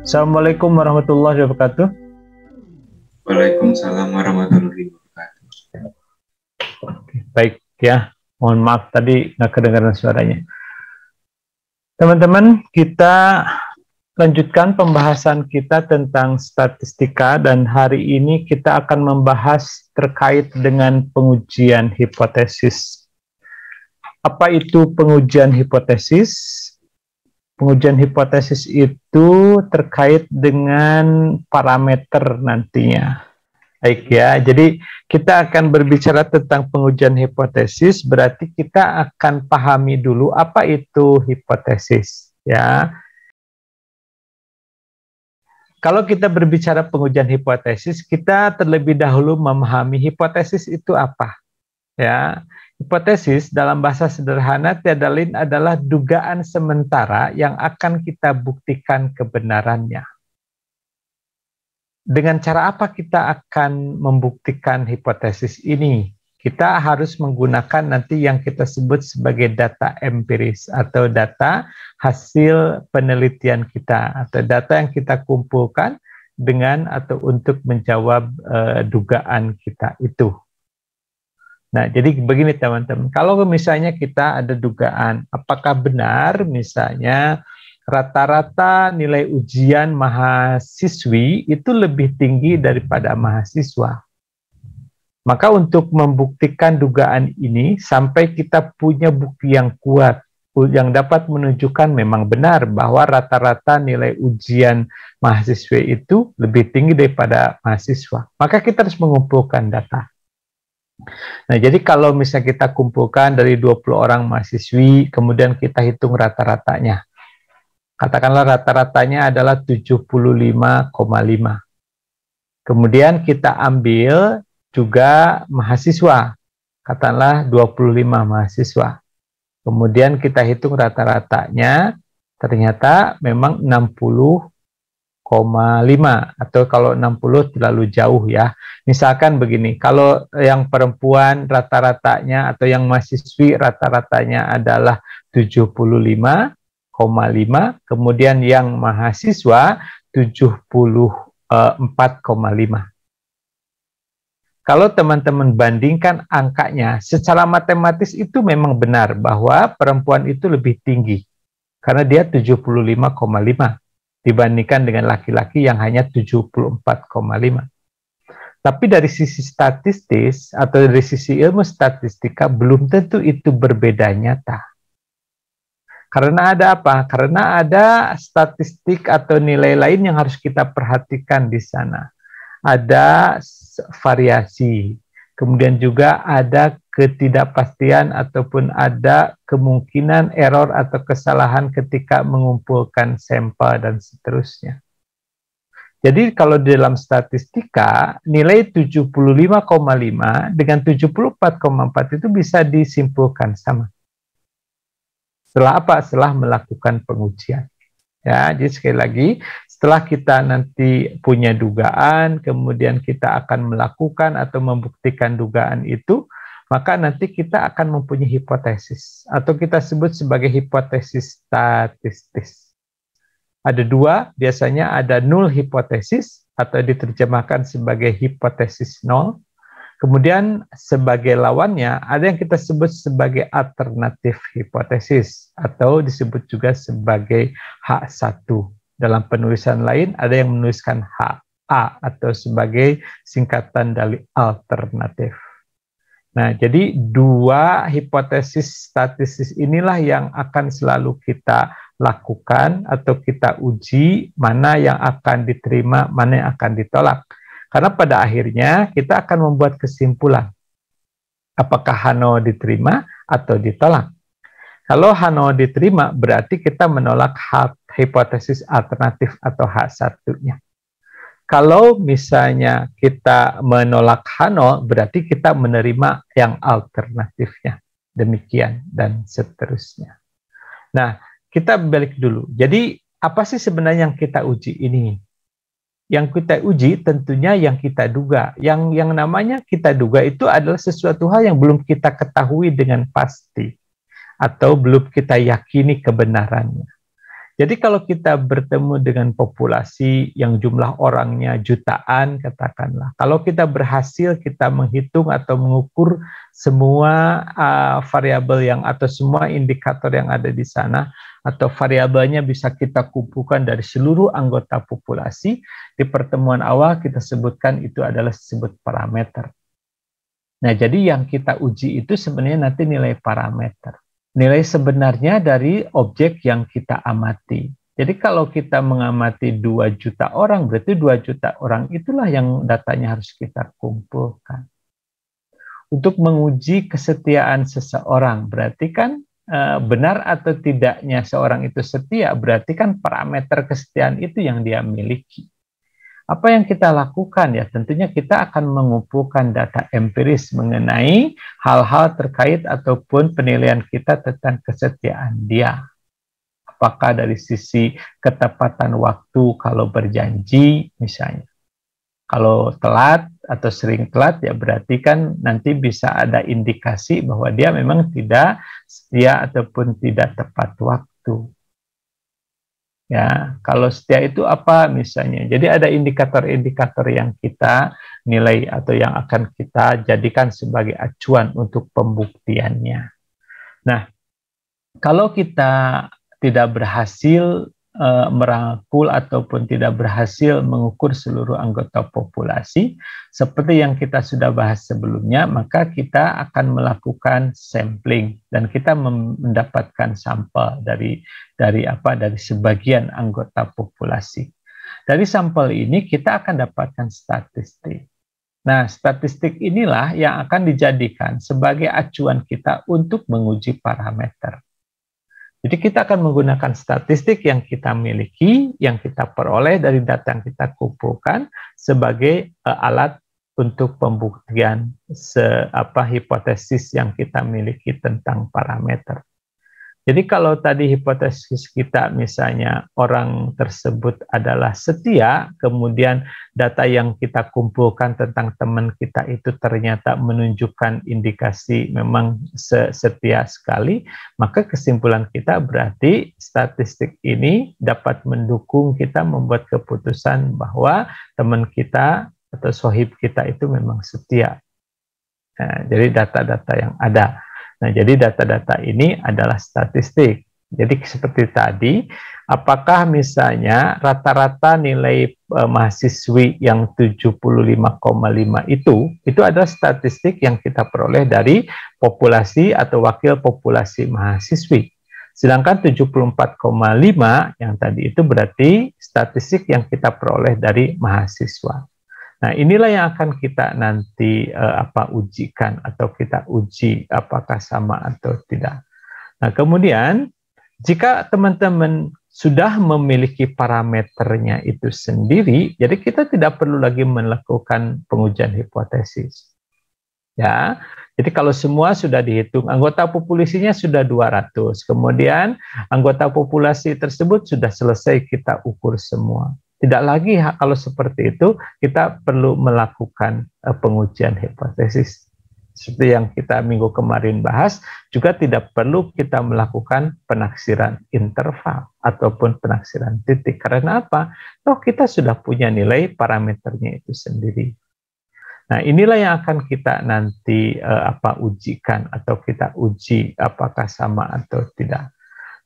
Assalamualaikum warahmatullahi wabarakatuh. Waalaikumsalam warahmatullahi wabarakatuh. Baik ya, mohon maaf tadi nggak kedengaran suaranya. Teman-teman, kita lanjutkan pembahasan kita tentang statistika dan hari ini kita akan membahas terkait dengan pengujian hipotesis. Apa itu pengujian hipotesis? Pengujian hipotesis itu terkait dengan parameter nantinya. Baik ya, jadi kita akan berbicara tentang pengujian hipotesis, berarti kita akan pahami dulu apa itu hipotesis ya. Kalau kita berbicara pengujian hipotesis, kita terlebih dahulu memahami hipotesis itu apa ya. Hipotesis dalam bahasa sederhana tiada lain adalah dugaan sementara yang akan kita buktikan kebenarannya. Dengan cara apa kita akan membuktikan hipotesis ini? Kita harus menggunakan nanti yang kita sebut sebagai data empiris atau data hasil penelitian kita atau data yang kita kumpulkan dengan atau untuk menjawab dugaan kita itu. Nah, jadi begini teman-teman, kalau misalnya kita ada dugaan, apakah benar misalnya rata-rata nilai ujian mahasiswi itu lebih tinggi daripada mahasiswa. Maka untuk membuktikan dugaan ini, sampai kita punya bukti yang kuat, yang dapat menunjukkan memang benar bahwa rata-rata nilai ujian mahasiswa itu lebih tinggi daripada mahasiswa. Maka kita harus mengumpulkan data. Nah, jadi kalau misalnya kita kumpulkan dari 20 orang mahasiswi, kemudian kita hitung rata-ratanya. Katakanlah rata-ratanya adalah 75,5. Kemudian kita ambil juga mahasiswa, katakanlah 25 mahasiswa. Kemudian kita hitung rata-ratanya, ternyata memang 60,5 atau kalau 60 terlalu jauh ya. Misalkan begini, kalau yang perempuan rata-ratanya atau yang mahasiswi rata-ratanya adalah 75,5, kemudian yang mahasiswa 74,5. Kalau teman-teman bandingkan angkanya, secara matematis itu memang benar bahwa perempuan itu lebih tinggi karena dia 75,5. dibandingkan dengan laki-laki yang hanya 74,5. Tapi dari sisi statistis atau dari sisi ilmu statistika belum tentu itu berbeda nyata. Karena ada apa? Karena ada statistik atau nilai lain yang harus kita perhatikan di sana. Ada variasi, kemudian juga ada ketidakpastian ataupun ada kemungkinan error atau kesalahan ketika mengumpulkan sampel dan seterusnya. Jadi kalau di dalam statistika, nilai 75,5 dengan 74,4 itu bisa disimpulkan sama. Setelah apa? Setelah melakukan pengujian. Ya, jadi sekali lagi, setelah kita nanti punya dugaan, kemudian kita akan melakukan atau membuktikan dugaan itu, maka nanti kita akan mempunyai hipotesis, atau kita sebut sebagai hipotesis statistis. Ada dua, biasanya ada null hipotesis, atau diterjemahkan sebagai hipotesis nol. Kemudian sebagai lawannya, ada yang kita sebut sebagai alternatif hipotesis, atau disebut juga sebagai H1. Dalam penulisan lain, ada yang menuliskan HA, atau sebagai singkatan dari alternatif. Nah, jadi dua hipotesis statistis inilah yang akan selalu kita lakukan atau kita uji mana yang akan diterima, mana yang akan ditolak. Karena pada akhirnya kita akan membuat kesimpulan apakah H0 diterima atau ditolak. Kalau H0 diterima berarti kita menolak hipotesis alternatif atau H1-nya. Kalau misalnya kita menolak H0, berarti kita menerima yang alternatifnya. Demikian dan seterusnya. Nah, kita balik dulu. Jadi, apa sih sebenarnya yang kita uji ini? Yang kita uji tentunya yang kita duga. Yang namanya kita duga itu adalah sesuatu hal yang belum kita ketahui dengan pasti. Atau belum kita yakini kebenarannya. Jadi kalau kita bertemu dengan populasi yang jumlah orangnya jutaan, katakanlah, kalau kita berhasil kita menghitung atau mengukur semua variabel yang atau semua indikator yang ada di sana, atau variabelnya bisa kita kumpulkan dari seluruh anggota populasi, di pertemuan awal kita sebutkan itu adalah disebut parameter. Nah, jadi yang kita uji itu sebenarnya nanti nilai parameter. Nilai sebenarnya dari objek yang kita amati. Jadi kalau kita mengamati 2 juta orang, berarti 2 juta orang itulah yang datanya harus kita kumpulkan. Untuk menguji kesetiaan seseorang, berarti kan benar atau tidaknya seorang itu setia, berarti kan parameter kesetiaan itu yang dia miliki. Apa yang kita lakukan ya, tentunya kita akan mengumpulkan data empiris mengenai hal-hal terkait ataupun penilaian kita tentang kesetiaan dia. Apakah dari sisi ketepatan waktu kalau berjanji misalnya. Kalau telat atau sering telat ya berarti kan nanti bisa ada indikasi bahwa dia memang tidak setia ataupun tidak tepat waktu. Ya, kalau setia itu apa misalnya? Jadi ada indikator-indikator yang kita nilai atau yang akan kita jadikan sebagai acuan untuk pembuktiannya. Nah, kalau kita tidak berhasil merangkul ataupun tidak berhasil mengukur seluruh anggota populasi, seperti yang kita sudah bahas sebelumnya, maka kita akan melakukan sampling dan kita mendapatkan sampel dari sebagian anggota populasi. Dari sampel ini kita akan dapatkan statistik. Nah, statistik inilah yang akan dijadikan sebagai acuan kita untuk menguji parameter. Jadi kita akan menggunakan statistik yang kita miliki, yang kita peroleh dari data yang kita kumpulkan sebagai alat untuk pembuktian hipotesis yang kita miliki tentang parameter. Jadi kalau tadi hipotesis kita misalnya orang tersebut adalah setia, kemudian data yang kita kumpulkan tentang teman kita itu ternyata menunjukkan indikasi memang setia sekali, maka kesimpulan kita berarti statistik ini dapat mendukung kita membuat keputusan bahwa teman kita atau sohib kita itu memang setia. Nah, jadi data-data yang ada. Nah, jadi data-data ini adalah statistik. Jadi seperti tadi, apakah misalnya rata-rata nilai mahasiswi yang 75,5 itu adalah statistik yang kita peroleh dari populasi atau wakil populasi mahasiswi. Sedangkan 74,5 yang tadi itu berarti statistik yang kita peroleh dari mahasiswa. Nah, inilah yang akan kita nanti ujikan atau kita uji apakah sama atau tidak. Nah, kemudian jika teman-teman sudah memiliki parameternya itu sendiri, jadi kita tidak perlu lagi melakukan pengujian hipotesis. Ya. Jadi kalau semua sudah dihitung, anggota populasinya sudah 200, kemudian anggota populasi tersebut sudah selesai kita ukur semua. Tidak lagi kalau seperti itu, kita perlu melakukan pengujian hipotesis. Seperti yang kita minggu kemarin bahas, juga tidak perlu kita melakukan penaksiran interval ataupun penaksiran titik. Karena apa? Toh kita sudah punya nilai parameternya itu sendiri. Nah, inilah yang akan kita nanti ujikan atau kita uji apakah sama atau tidak.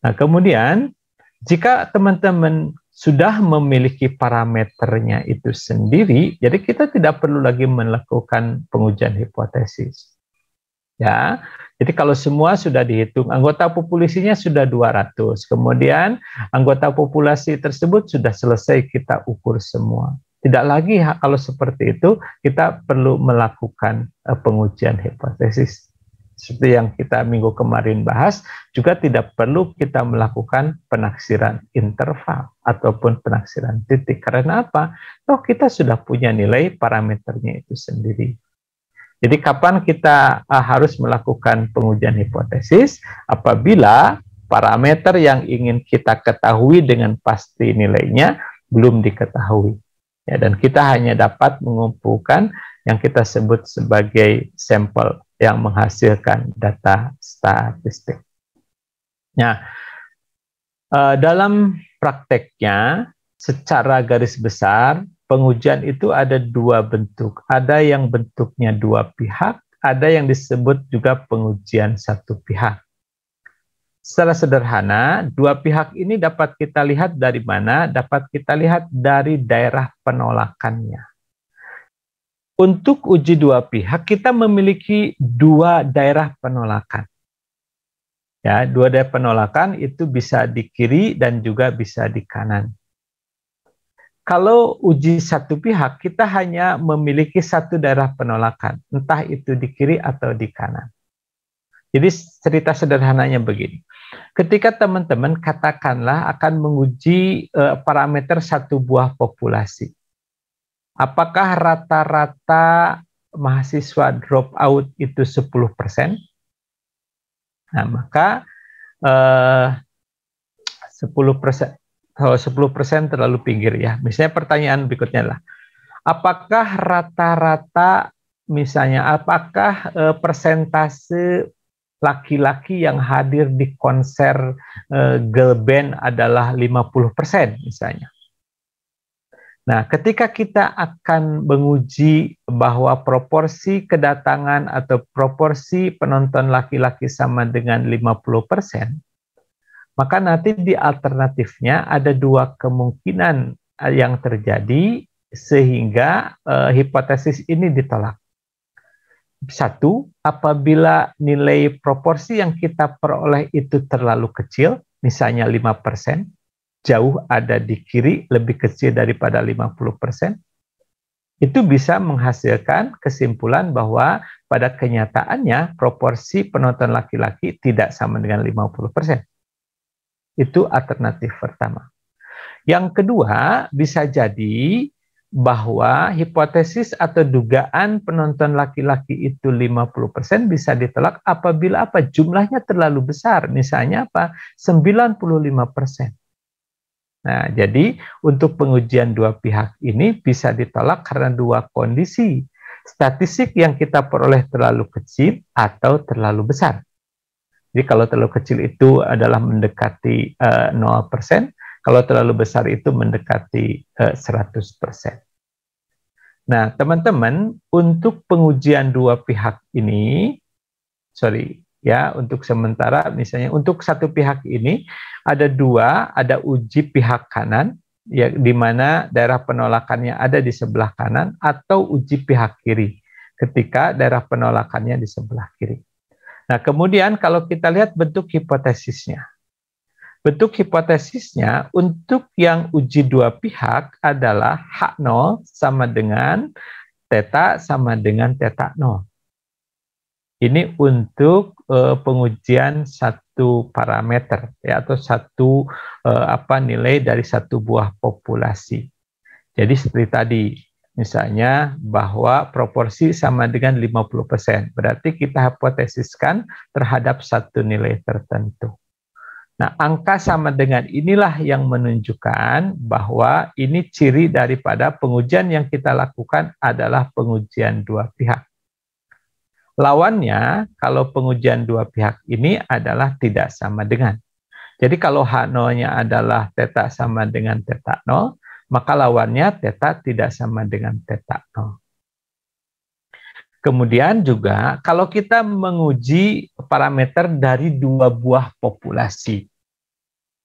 Nah, kemudian jika teman-teman sudah memiliki parameternya itu sendiri, jadi kita tidak perlu lagi melakukan pengujian hipotesis. Ya, jadi kalau semua sudah dihitung, anggota populasinya sudah 200, kemudian anggota populasi tersebut sudah selesai kita ukur semua. Tidak lagi kalau seperti itu, kita perlu melakukan pengujian hipotesis. Seperti yang kita minggu kemarin bahas, juga tidak perlu kita melakukan penaksiran interval ataupun penaksiran titik. Karena apa? Toh kita sudah punya nilai parameternya itu sendiri. Jadi kapan kita harus melakukan pengujian hipotesis? Apabila parameter yang ingin kita ketahui dengan pasti nilainya belum diketahui. Ya, dan kita hanya dapat mengumpulkan yang kita sebut sebagai sampel yang menghasilkan data statistik. Nah, dalam prakteknya secara garis besar pengujian itu ada dua bentuk. Ada yang bentuknya dua pihak, ada yang disebut juga pengujian satu pihak. Secara sederhana, dua pihak ini dapat kita lihat dari mana? Dapat kita lihat dari daerah penolakannya. Untuk uji dua pihak, kita memiliki dua daerah penolakan. Ya, dua daerah penolakan itu bisa di kiri dan juga bisa di kanan. Kalau uji satu pihak, kita hanya memiliki satu daerah penolakan, entah itu di kiri atau di kanan. Jadi cerita sederhananya begini. Ketika teman-teman katakanlah akan menguji parameter satu buah populasi. Apakah rata-rata mahasiswa drop out itu 10%? Nah, maka 10%, kalau 10% terlalu pinggir ya. Misalnya pertanyaan berikutnya adalah, apakah rata-rata misalnya, apakah persentase laki-laki yang hadir di konser girl band adalah 50% misalnya. Nah, ketika kita akan menguji bahwa proporsi kedatangan atau proporsi penonton laki-laki sama dengan 50%, maka nanti di alternatifnya ada dua kemungkinan yang terjadi sehingga hipotesis ini ditolak. Satu, apabila nilai proporsi yang kita peroleh itu terlalu kecil, misalnya 5%, jauh ada di kiri, lebih kecil daripada 50%, itu bisa menghasilkan kesimpulan bahwa pada kenyataannya proporsi penonton laki-laki tidak sama dengan 50%. Itu alternatif pertama. Yang kedua, bisa jadi bahwa hipotesis atau dugaan penonton laki-laki itu 50% bisa ditolak apabila apa? Jumlahnya terlalu besar, misalnya apa? 95%. Nah, jadi untuk pengujian dua pihak ini bisa ditolak karena dua kondisi. Statistik yang kita peroleh terlalu kecil atau terlalu besar. Jadi kalau terlalu kecil itu adalah mendekati 0%, kalau terlalu besar itu mendekati 100%. Nah, teman-teman, untuk pengujian dua pihak ini, untuk sementara misalnya untuk satu pihak ini ada dua, ada uji pihak kanan, ya, di mana daerah penolakannya ada di sebelah kanan, atau uji pihak kiri, ketika daerah penolakannya di sebelah kiri. Nah, kemudian kalau kita lihat bentuk hipotesisnya. Bentuk hipotesisnya untuk yang uji dua pihak adalah H0 sama dengan theta sama dengan theta 0. Ini untuk pengujian satu parameter ya, atau satu nilai dari satu buah populasi. Jadi seperti tadi, misalnya bahwa proporsi sama dengan 50%. Berarti kita hipotesiskan terhadap satu nilai tertentu. Nah, angka sama dengan inilah yang menunjukkan bahwa ini ciri daripada pengujian yang kita lakukan adalah pengujian dua pihak. Lawannya, kalau pengujian dua pihak ini adalah tidak sama dengan. Jadi kalau H0-nya adalah theta sama dengan theta 0, maka lawannya theta tidak sama dengan theta 0. Kemudian juga kalau kita menguji parameter dari dua buah populasi,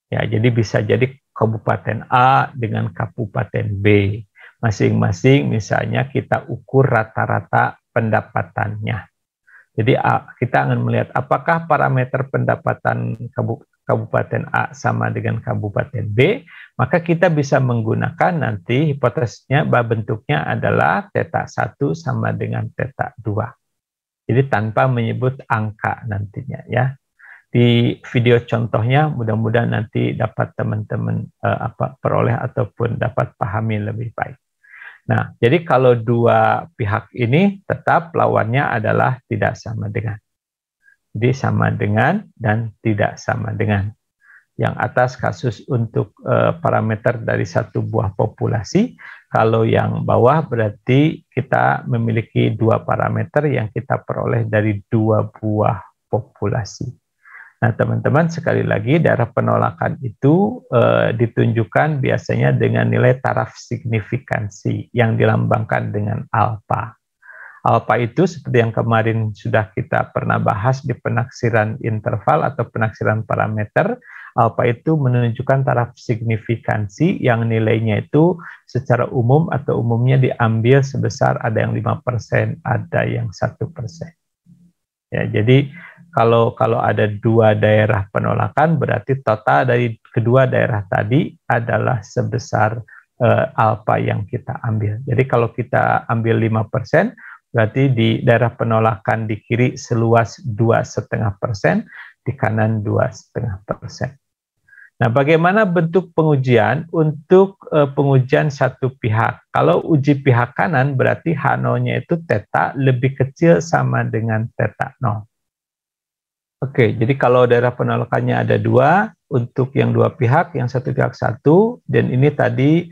ya, jadi bisa jadi kabupaten A dengan kabupaten B. Masing-masing misalnya kita ukur rata-rata pendapatannya. Jadi kita akan melihat apakah parameter pendapatan kabupaten A sama dengan kabupaten B, maka kita bisa menggunakan nanti hipotesisnya bahwa bentuknya adalah theta 1 sama dengan theta 2. Jadi tanpa menyebut angka nantinya ya. Di video contohnya mudah-mudahan nanti dapat teman-teman peroleh ataupun dapat pahami lebih baik. Nah, jadi kalau dua pihak ini tetap lawannya adalah tidak sama dengan. Jadi sama dengan dan tidak sama dengan. Yang atas kasus untuk parameter dari satu buah populasi, kalau yang bawah berarti kita memiliki dua parameter yang kita peroleh dari dua buah populasi. Nah, teman-teman, sekali lagi daerah penolakan itu ditunjukkan biasanya dengan nilai taraf signifikansi yang dilambangkan dengan alfa. Alfa itu seperti yang kemarin sudah kita pernah bahas di penaksiran interval atau penaksiran parameter. Alfa itu menunjukkan taraf signifikansi yang nilainya itu secara umum atau umumnya diambil sebesar ada yang 5%, ada yang 1%. Ya, jadi kalau ada dua daerah penolakan, berarti total dari kedua daerah tadi adalah sebesar alfa yang kita ambil. Jadi kalau kita ambil 5%, berarti di daerah penolakan di kiri seluas 2,5%, di kanan 2,5%. Nah, bagaimana bentuk pengujian untuk pengujian satu pihak? Kalau uji pihak kanan berarti H0-nya itu theta lebih kecil sama dengan theta 0. Oke, jadi kalau daerah penolakannya ada dua, untuk yang dua pihak, yang satu pihak satu, dan ini tadi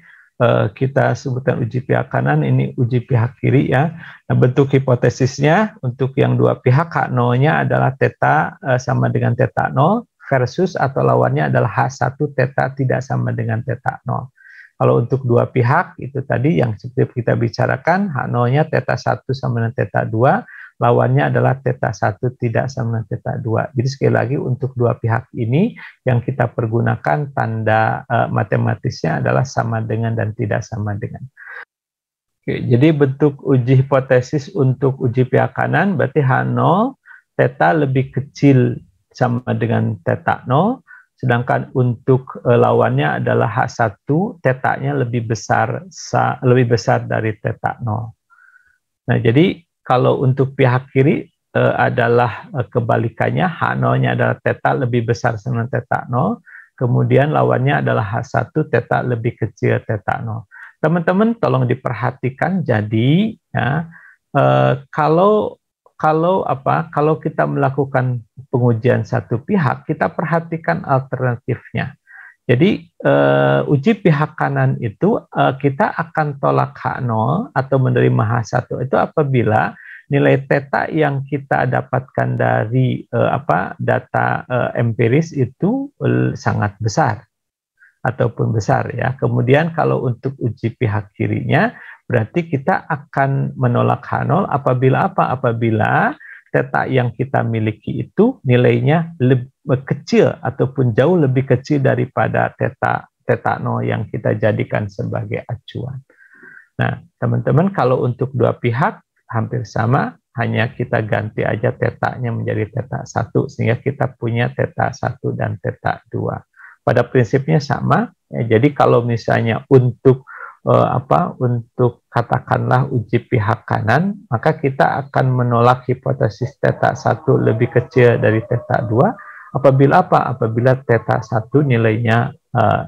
kita sebutkan uji pihak kanan, ini uji pihak kiri ya. Nah, bentuk hipotesisnya untuk yang dua pihak H0-nya adalah theta sama dengan theta 0, versus atau lawannya adalah H1 theta tidak sama dengan theta 0. Kalau untuk dua pihak itu tadi yang seperti kita bicarakan, H0-nya theta 1 sama dengan theta 2, lawannya adalah theta 1 tidak sama dengan theta 2. Jadi sekali lagi untuk dua pihak ini yang kita pergunakan tanda matematisnya adalah sama dengan dan tidak sama dengan. Oke, jadi bentuk uji hipotesis untuk uji pihak kanan berarti H0 theta lebih kecil sama dengan theta 0, sedangkan untuk lawannya adalah H1 theta-nya lebih besar dari theta 0. Nah, jadi kalau untuk pihak kiri adalah kebalikannya, H0-nya adalah theta lebih besar sama theta 0, kemudian lawannya adalah H1 theta lebih kecil theta 0. Teman-teman tolong diperhatikan, jadi ya, kalau kita melakukan pengujian satu pihak, kita perhatikan alternatifnya. Jadi uji pihak kanan itu kita akan tolak H0 atau menerima H1 itu apabila nilai theta yang kita dapatkan dari data empiris itu sangat besar ataupun besar ya. Kemudian kalau untuk uji pihak kirinya berarti kita akan menolak H0 apabila apabila theta yang kita miliki itu nilainya lebih kecil ataupun jauh lebih kecil daripada theta 0 yang kita jadikan sebagai acuan. Nah, teman-teman, kalau untuk dua pihak hampir sama, hanya kita ganti aja theta-nya menjadi theta 1 sehingga kita punya theta 1 dan theta 2. Pada prinsipnya sama, ya, jadi kalau misalnya untuk untuk katakanlah uji pihak kanan, maka kita akan menolak hipotesis theta 1 lebih kecil dari theta 2 apabila apabila theta 1 nilainya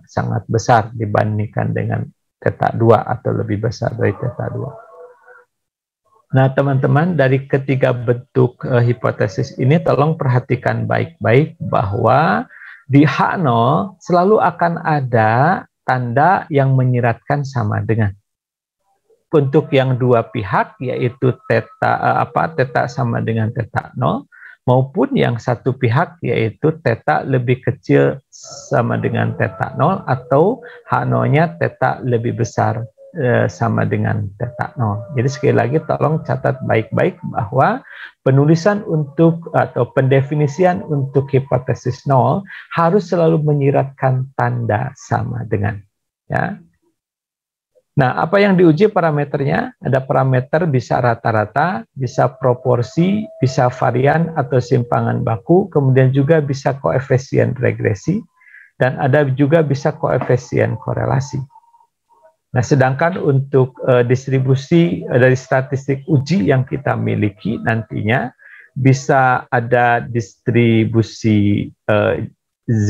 sangat besar dibandingkan dengan theta 2 atau lebih besar dari theta 2. Nah, teman-teman, dari ketiga bentuk hipotesis ini tolong perhatikan baik-baik bahwa di H0 selalu akan ada tanda yang menyiratkan sama dengan. Untuk yang dua pihak yaitu theta sama dengan theta 0 maupun yang satu pihak yaitu theta lebih kecil sama dengan theta 0 atau H0-nya theta lebih besar sama dengan theta 0. Jadi sekali lagi tolong catat baik-baik bahwa penulisan untuk atau pendefinisian untuk hipotesis 0 harus selalu menyiratkan tanda sama dengan. Ya. Nah, apa yang diuji parameternya? Ada parameter bisa rata-rata, bisa proporsi, bisa varian atau simpangan baku, kemudian juga bisa koefisien regresi, dan ada juga bisa koefisien korelasi. Nah, sedangkan untuk distribusi dari statistik uji yang kita miliki nantinya bisa ada distribusi Z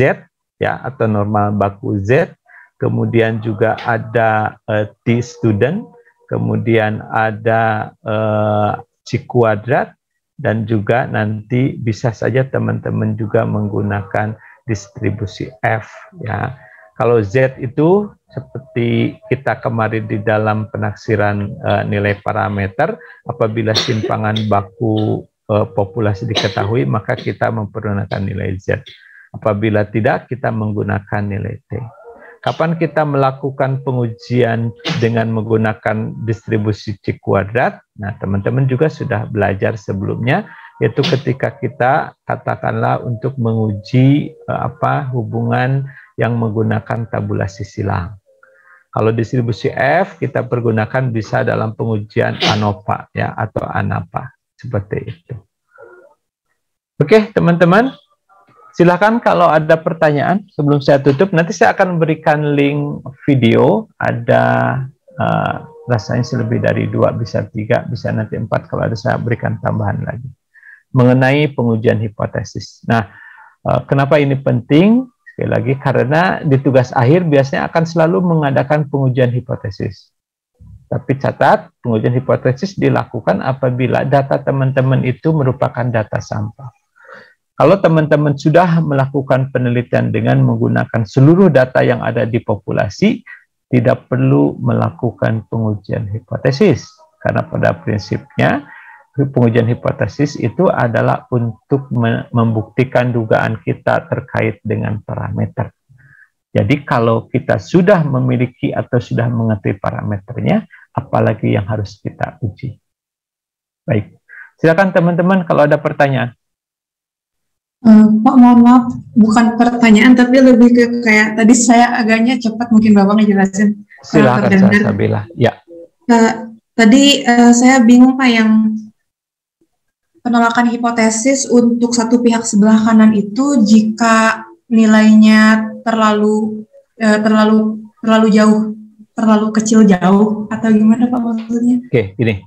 ya atau normal baku Z, kemudian juga ada T student, kemudian ada C kuadrat, dan juga nanti bisa saja teman-teman juga menggunakan distribusi F ya. Kalau Z itu seperti kita kemarin di dalam penaksiran nilai parameter, apabila simpangan baku populasi diketahui, maka kita mempergunakan nilai Z. Apabila tidak, kita menggunakan nilai T. Kapan kita melakukan pengujian dengan menggunakan distribusi C kuadrat? Nah, teman-teman juga sudah belajar sebelumnya, yaitu ketika kita katakanlah untuk menguji hubungan yang menggunakan tabulasi silang. Kalau distribusi F kita pergunakan bisa dalam pengujian ANOVA ya, atau ANAPA seperti itu. Oke, teman-teman, silakan kalau ada pertanyaan sebelum saya tutup. Nanti saya akan memberikan link video, ada rasanya lebih dari 2, bisa 3, bisa nanti 4 kalau ada saya berikan tambahan lagi mengenai pengujian hipotesis. Nah, kenapa ini penting? Sekali lagi, karena di tugas akhir biasanya akan selalu mengadakan pengujian hipotesis. Tapi catat, pengujian hipotesis dilakukan apabila data teman-teman itu merupakan data sampel. Kalau teman-teman sudah melakukan penelitian dengan menggunakan seluruh data yang ada di populasi, tidak perlu melakukan pengujian hipotesis. Karena pada prinsipnya, pengujian hipotesis itu adalah untuk membuktikan dugaan kita terkait dengan parameter. Jadi kalau kita sudah memiliki atau sudah mengerti parameternya, apalagi yang harus kita uji. Baik, silakan teman-teman kalau ada pertanyaan. Pak, mohon maaf, bukan pertanyaan tapi lebih ke kayak tadi saya agaknya cepat, mungkin Bapak ngejelasin. Silakan Salsabila. Ya. Tadi saya bingung Pak, yang penolakan hipotesis untuk satu pihak sebelah kanan itu jika nilainya terlalu jauh, terlalu kecil jauh, atau gimana Pak maksudnya? Oke, gini.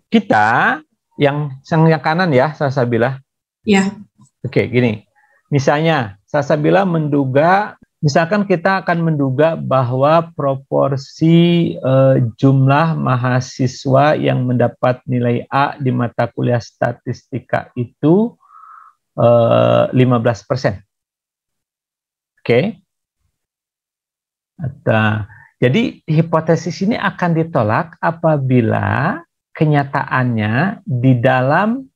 Kita yang kanan ya, Salsabila. Ya. Oke, gini. Misalnya, Salsabila menduga, misalkan kita akan menduga bahwa proporsi jumlah mahasiswa yang mendapat nilai A di mata kuliah statistika itu 15%. Oke. Jadi hipotesis ini akan ditolak apabila kenyataannya di dalam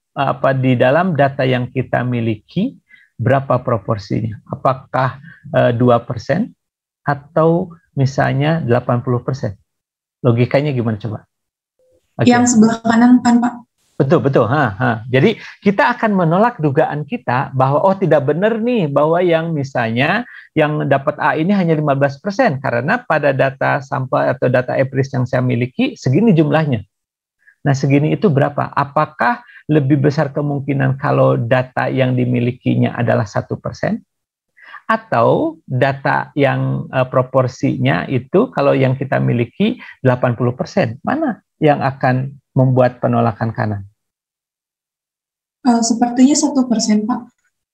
data yang kita miliki berapa proporsinya? Apakah 2% atau misalnya 80%? Logikanya gimana coba? Okay. Yang sebelah kanan kan Pak? Betul. Jadi kita akan menolak dugaan kita bahwa tidak benar nih bahwa yang misalnya yang dapat A ini hanya 15% karena pada data sampel atau data EPRIS yang saya miliki segini jumlahnya. Nah, segini itu berapa? Apakah lebih besar kemungkinan kalau data yang dimilikinya adalah 1%? Atau data yang proporsinya itu kalau yang kita miliki 80%? Mana yang akan membuat penolakan kanan? Sepertinya 1%, Pak.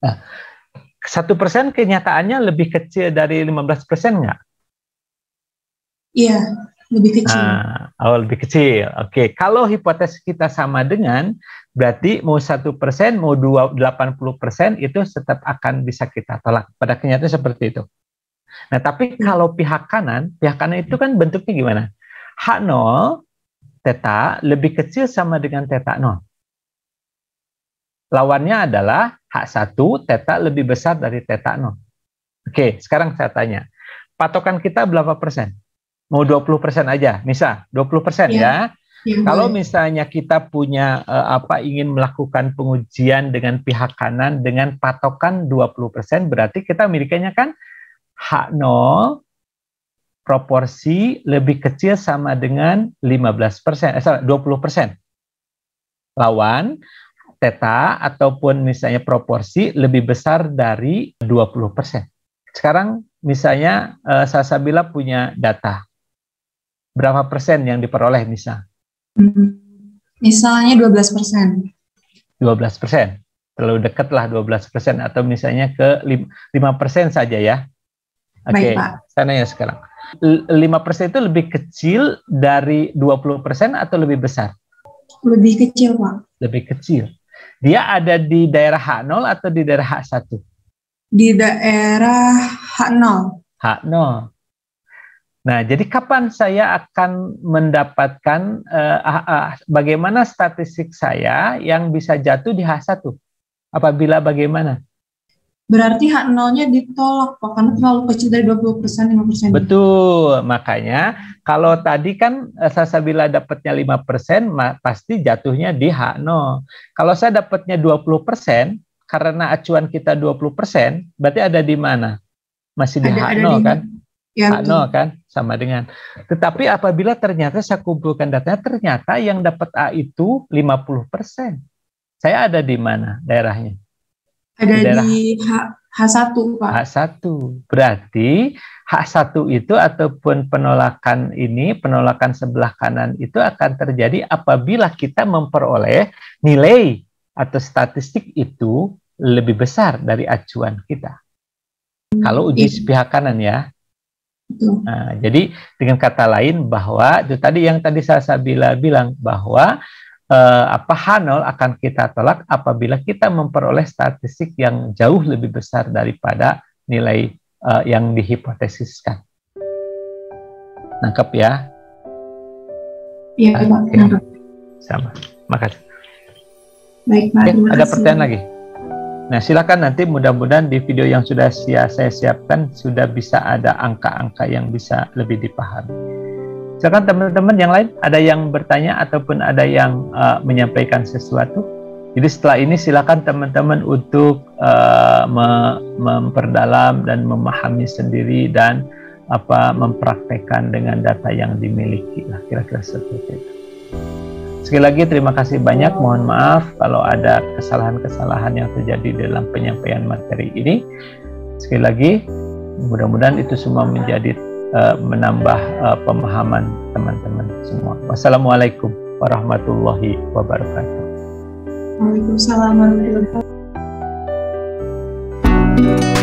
Nah, 1% kenyataannya lebih kecil dari 15% nggak? Iya. Lebih kecil. Lebih kecil. Oke, kalau hipotesis kita sama dengan, berarti mau 1%, mau 80% itu tetap akan bisa kita tolak. Pada kenyataannya seperti itu. Nah, tapi kalau pihak kanan itu kan bentuknya gimana? H0 theta lebih kecil sama dengan theta 0. Lawannya adalah H1 theta lebih besar dari theta 0. Oke, sekarang saya tanya. Patokan kita berapa persen? Mau 20% aja, misal 20% ya. Kalau misalnya kita punya ingin melakukan pengujian dengan pihak kanan dengan patokan 20%, berarti kita milikannya kan H0 proporsi lebih kecil sama dengan 15%, 20%. Lawan theta ataupun misalnya proporsi lebih besar dari 20%. Sekarang misalnya Salsabila punya data. Berapa persen yang diperoleh misal? Misalnya 12%. 12%. Terlalu dekat lah 12%, atau misalnya ke 5% saja ya. Oke, saya nanya sekarang. 5% itu lebih kecil dari 20% atau lebih besar? Lebih kecil, Pak. Lebih kecil. Dia ada di daerah H0 atau di daerah H1? Di daerah H0. H0. Nah, jadi kapan saya akan mendapatkan bagaimana statistik saya yang bisa jatuh di H1? Apabila bagaimana? Berarti H0-nya ditolak, Pak, karena terlalu kecil dari 20%, 5%. Betul, makanya kalau tadi kan Salsabila dapatnya 5%, pasti jatuhnya di H0. Kalau saya dapatnya 20%, karena acuan kita 20%, berarti ada di mana? Masih di H0 kan? Ya, H0 kan? Sama dengan. Tetapi apabila ternyata saya kumpulkan datanya, ternyata yang dapat A itu 50%. Saya ada di mana daerahnya? Ada di H1, Pak. H1. Berarti H1 itu ataupun penolakan ini, penolakan sebelah kanan itu akan terjadi apabila kita memperoleh nilai atau statistik itu lebih besar dari acuan kita. Kalau uji sepihak kanan ya. Nah, jadi dengan kata lain bahwa itu tadi yang tadi Salsabila bilang bahwa H0 akan kita tolak apabila kita memperoleh statistik yang jauh lebih besar daripada nilai yang dihipotesiskan. Nangkep ya? Iya, Pak. Okay. Sama. Makasih. Baik, Pak. Ada pertanyaan lagi? Nah, silakan nanti mudah-mudahan di video yang sudah saya siapkan sudah bisa ada angka-angka yang bisa lebih dipahami. Silakan teman-teman yang lain, ada yang bertanya ataupun ada yang menyampaikan sesuatu. Jadi setelah ini silakan teman-teman untuk memperdalam dan memahami sendiri dan mempraktekkan dengan data yang dimiliki lah, kira-kira seperti itu. Sekali lagi terima kasih banyak, mohon maaf kalau ada kesalahan-kesalahan yang terjadi dalam penyampaian materi ini. Sekali lagi, mudah-mudahan itu semua menjadi menambah pemahaman teman-teman semua. Wassalamualaikum warahmatullahi wabarakatuh. Waalaikumsalam warahmatullahi wabarakatuh.